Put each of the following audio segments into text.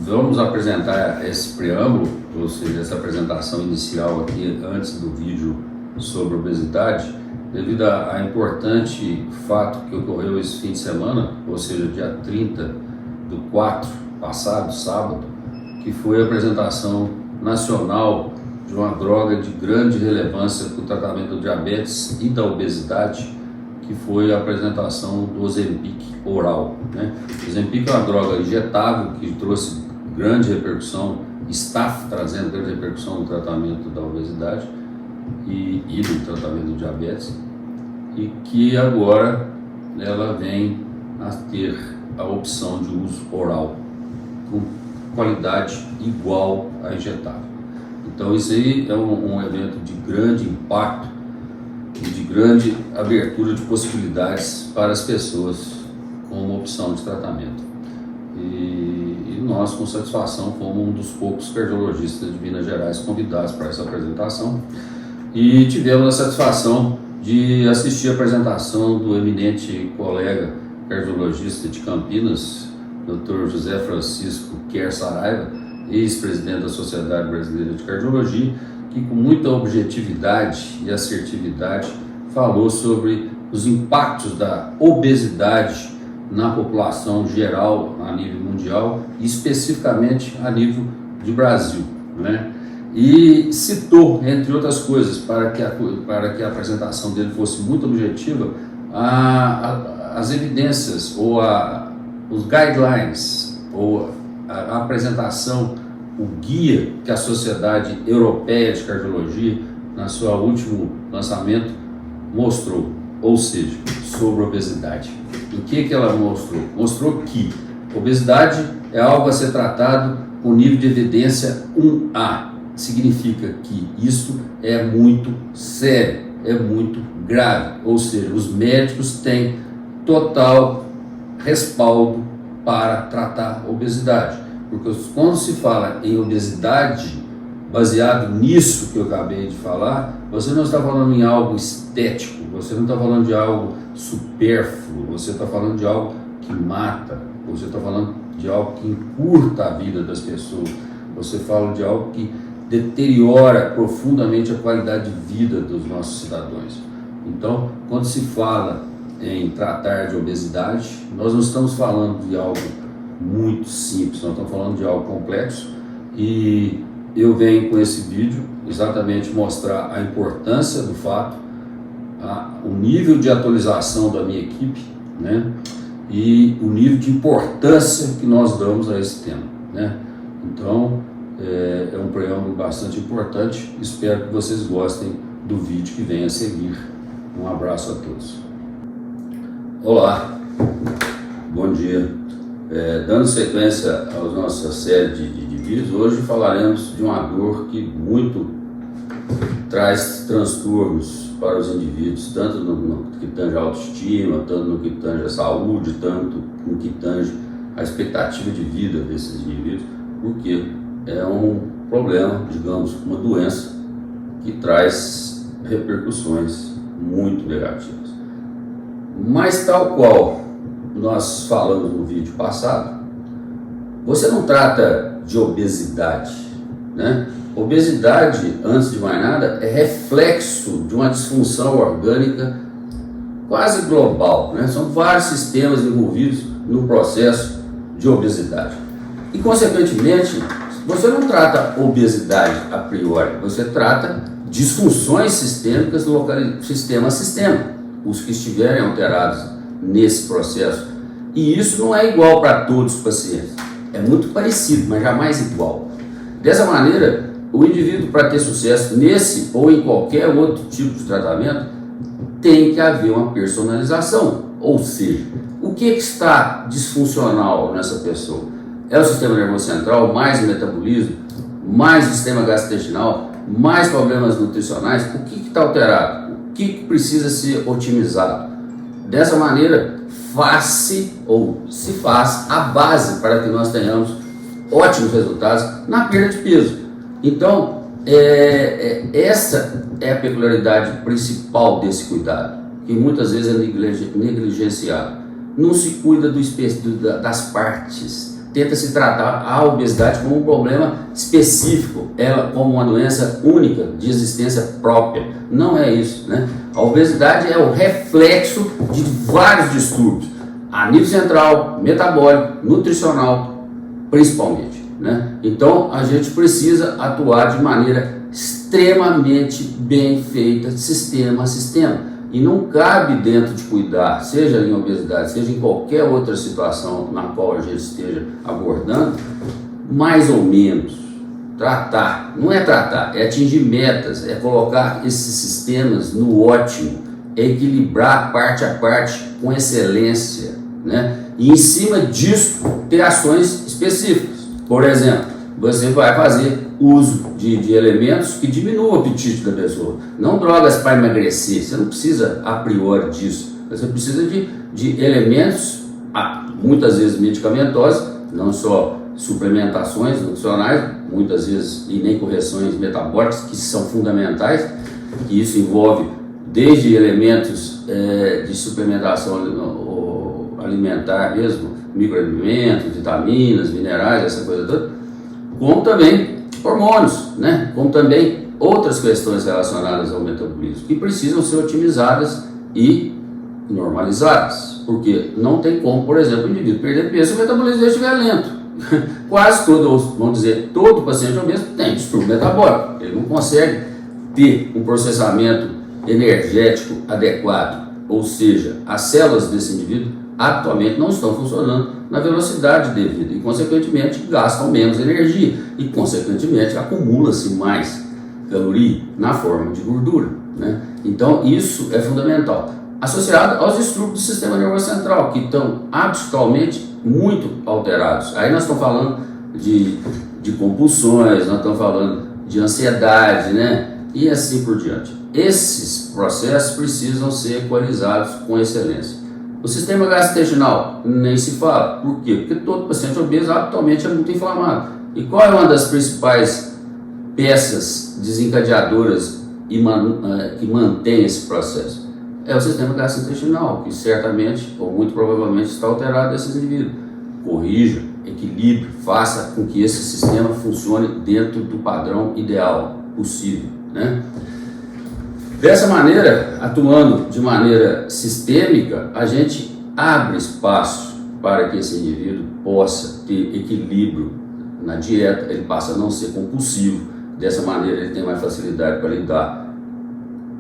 vamos apresentar esse preâmbulo, ou seja, essa apresentação inicial aqui antes do vídeo sobre obesidade, devido a importante fato que ocorreu esse fim de semana, ou seja, dia 30/4 passado, sábado, que foi a apresentação nacional de uma droga de grande relevância para o tratamento do diabetes e da obesidade, que foi a apresentação do Ozempic oral, né? O Ozempic é uma droga injetável que trouxe grande repercussão, está trazendo grande repercussão no tratamento da obesidade e no tratamento do diabetes, e que agora ela vem a ter a opção de uso oral com qualidade igual à injetável. Então isso aí é um evento de grande impacto e de grande abertura de possibilidades para as pessoas como opção de tratamento. E nós, com satisfação, fomos um dos poucos cardiologistas de Minas Gerais convidados para essa apresentação, e tivemos a satisfação de assistir a apresentação do eminente colega cardiologista de Campinas, Dr. José Francisco Quer Saraiva, ex-presidente da Sociedade Brasileira de Cardiologia, que com muita objetividade e assertividade falou sobre os impactos da obesidade na população geral a nível mundial e especificamente a nível de Brasil, né? E citou, entre outras coisas, para que a apresentação dele fosse muito objetiva, as evidências ou os guidelines ou a apresentação, o guia que a Sociedade Europeia de Cardiologia, na sua último lançamento, mostrou, ou seja, sobre obesidade. O que ela mostrou? Mostrou que obesidade é algo a ser tratado com nível de evidência 1A. Significa que isso é muito sério, é muito grave, ou seja, os médicos têm total respaldo para tratar obesidade, porque quando se fala em obesidade, baseado nisso que eu acabei de falar, você não está falando em algo estético, você não está falando de algo supérfluo, você está falando de algo que mata, você está falando de algo que encurta a vida das pessoas, você fala de algo que deteriora profundamente a qualidade de vida dos nossos cidadãos. Então, quando se fala em tratar de obesidade, nós não estamos falando de algo muito simples, nós estamos falando de algo complexo, e eu venho com esse vídeo exatamente mostrar a importância do fato, o nível de atualização da minha equipe, né, e o nível de importância que nós damos a esse tema, né? Então, é um preâmbulo bastante importante, espero que vocês gostem do vídeo que vem a seguir. Um abraço a todos. Olá, bom dia. Dando sequência à nossa série de vídeos, hoje falaremos de uma dor que muito traz transtornos para os indivíduos, tanto no que tange a autoestima, tanto no que tange a saúde, tanto no que tange a expectativa de vida desses indivíduos, porque é um problema, digamos, uma doença que traz repercussões muito negativas. Mas tal qual nós falamos no vídeo passado, você não trata de obesidade, né? Obesidade, antes de mais nada, é reflexo de uma disfunção orgânica quase global, né? São vários sistemas envolvidos no processo de obesidade. E, consequentemente, você não trata obesidade a priori, você trata disfunções sistêmicas do sistema a sistema, os que estiverem alterados nesse processo. E isso não é igual para todos os pacientes, é muito parecido, mas jamais igual. Dessa maneira, o indivíduo, para ter sucesso nesse ou em qualquer outro tipo de tratamento, tem que haver uma personalização, ou seja, o que está disfuncional nessa pessoa? É o sistema nervoso central, mais o metabolismo, mais o sistema gastrointestinal, mais problemas nutricionais? O que está alterado? O que precisa ser otimizado? Dessa maneira, se faz a base para que nós tenhamos ótimos resultados na perda de peso. Então, essa é a peculiaridade principal desse cuidado, que muitas vezes é negligenciado. Não se cuida das partes, tenta-se tratar a obesidade como um problema específico, ela como uma doença única, de existência própria. Não é isso, né? A obesidade é o reflexo de vários distúrbios, a nível central, metabólico, nutricional, principalmente, né? Então, a gente precisa atuar de maneira extremamente bem feita, sistema a sistema. E não cabe dentro de cuidar, seja em obesidade, seja em qualquer outra situação na qual a gente esteja abordando, mais ou menos, tratar, não é tratar, é atingir metas, é colocar esses sistemas no ótimo, é equilibrar parte a parte com excelência, né? E em cima disso, ter ações específicas. Por exemplo, você vai fazer uso de elementos que diminuam o apetite da pessoa, não drogas para emagrecer, você não precisa a priori disso, você precisa de elementos, muitas vezes medicamentosos, não só suplementações nutricionais, muitas vezes e nem correções metabólicas, que são fundamentais, que isso envolve desde elementos de suplementação alimentar mesmo, microelementos, vitaminas, minerais, essa coisa toda, como também hormônios, né? Como também outras questões relacionadas ao metabolismo, que precisam ser otimizadas e normalizadas, porque não tem como, por exemplo, o indivíduo perder peso se o metabolismo dele estiver lento. Quase todo, vamos dizer, todo paciente obeso tem distúrbio metabólico, ele não consegue ter um processamento energético adequado, ou seja, as células desse indivíduo atualmente não estão funcionando na velocidade devida e, consequentemente, gastam menos energia e, consequentemente, acumula-se mais caloria na forma de gordura, né? Então, isso é fundamental. Associado aos distúrbios do sistema nervoso central, que estão absolutamente muito alterados. Aí nós estamos falando de compulsões, nós estamos falando de ansiedade, né? E assim por diante. Esses processos precisam ser equalizados com excelência. O sistema gastrointestinal nem se fala. Por quê? Porque todo paciente obeso atualmente é muito inflamado. E qual é uma das principais peças desencadeadoras que mantém esse processo? É o sistema gastrointestinal, que certamente, ou muito provavelmente, está alterado desses indivíduos. Corrija, equilibre, faça com que esse sistema funcione dentro do padrão ideal possível, né? Dessa maneira, atuando de maneira sistêmica, a gente abre espaço para que esse indivíduo possa ter equilíbrio na dieta, ele passa a não ser compulsivo, dessa maneira ele tem mais facilidade para lidar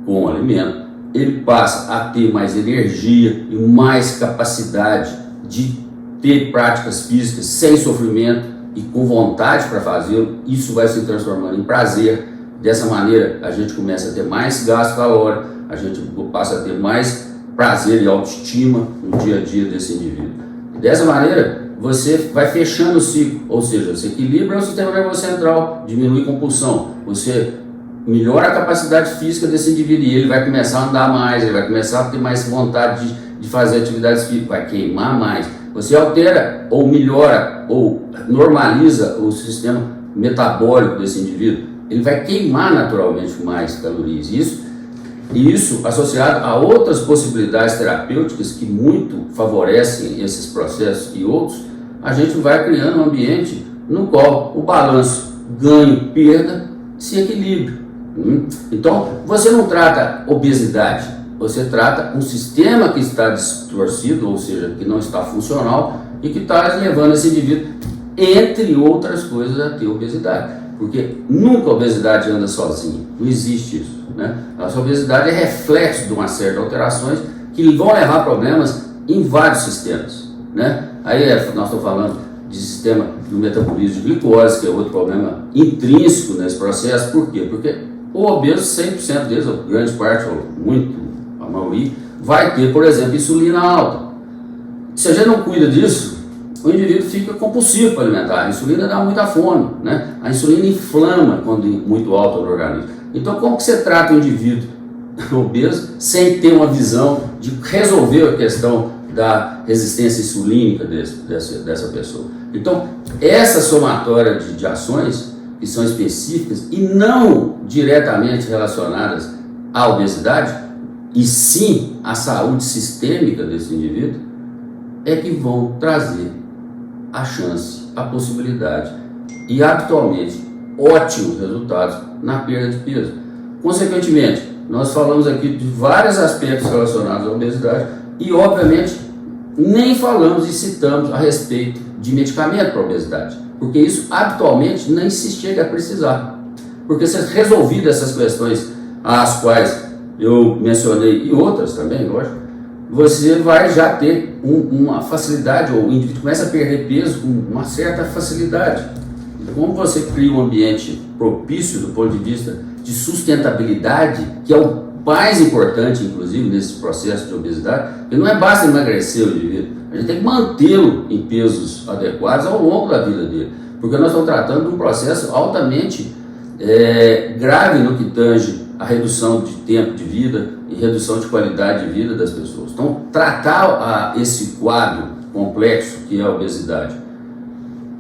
com o alimento, ele passa a ter mais energia e mais capacidade de ter práticas físicas sem sofrimento e com vontade para fazê-lo, isso vai se transformando em prazer. Dessa maneira, a gente começa a ter mais gasto calórico, a gente passa a ter mais prazer e autoestima no dia a dia desse indivíduo. E dessa maneira, você vai fechando o ciclo, ou seja, você equilibra o sistema nervoso central, diminui a compulsão, você melhora a capacidade física desse indivíduo e ele vai começar a andar mais, ele vai começar a ter mais vontade de fazer atividades físicas, vai queimar mais. Você altera ou melhora ou normaliza o sistema metabólico desse indivíduo, ele vai queimar naturalmente mais calorias. Isso associado a outras possibilidades terapêuticas que muito favorecem esses processos e outros, a gente vai criando um ambiente no qual o balanço ganho-perda se equilibra. Então, você não trata obesidade, você trata um sistema que está distorcido, ou seja, que não está funcional e que está levando esse indivíduo, entre outras coisas, a ter obesidade. Porque nunca a obesidade anda sozinha, não existe isso, né? A obesidade é reflexo de uma série de alterações que vão levar a problemas em vários sistemas, né? Aí nós estamos falando de sistema do metabolismo de glicose, que é outro problema intrínseco nesse processo. Por quê? Porque o obeso, 100% deles, ou grande parte, ou muito, a maioria, vai ter, por exemplo, insulina alta. Se a gente não cuida disso, o indivíduo fica compulsivo para alimentar. A insulina dá muita fome, né? A insulina inflama quando muito alta no organismo. Então, como que você trata o indivíduo obeso sem ter uma visão de resolver a questão da resistência insulínica dessa pessoa? Então, essa somatória de ações que são específicas e não diretamente relacionadas à obesidade, e sim à saúde sistêmica desse indivíduo, é que vão trazer a chance, a possibilidade e habitualmente ótimos resultados na perda de peso. Consequentemente, nós falamos aqui de vários aspectos relacionados à obesidade e, obviamente, nem falamos e citamos a respeito de medicamento para a obesidade, porque isso habitualmente nem se chega a precisar. Porque se resolvido essas questões as quais eu mencionei e outras também, lógico, você vai já ter uma facilidade, ou o indivíduo começa a perder peso com uma certa facilidade. Como você cria um ambiente propício do ponto de vista de sustentabilidade, que é o mais importante, inclusive, nesse processo de obesidade, porque não é basta emagrecer o indivíduo, a gente tem que mantê-lo em pesos adequados ao longo da vida dele, porque nós estamos tratando de um processo altamente grave no que tange a redução de tempo de vida e redução de qualidade de vida das pessoas. Então, tratar esse quadro complexo que é a obesidade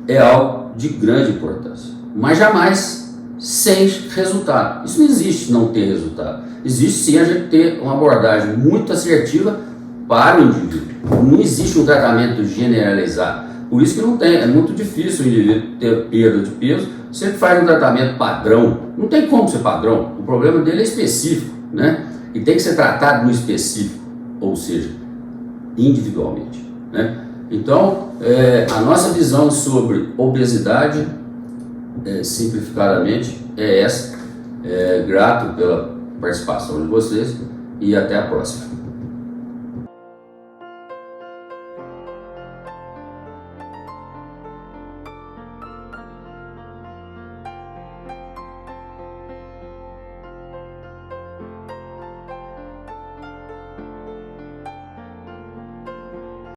é algo de grande importância, mas jamais sem resultado. Isso não existe não ter resultado. Existe sim a gente ter uma abordagem muito assertiva para o indivíduo. Não existe um tratamento generalizado. Por isso que não tem, é muito difícil o indivíduo ter perda de peso. Você faz um tratamento padrão, não tem como ser padrão. O problema dele é específico, né? E tem que ser tratado no específico, ou seja, individualmente, né? Então, a nossa visão sobre obesidade, simplificadamente, é essa. Grato pela participação de vocês e até a próxima.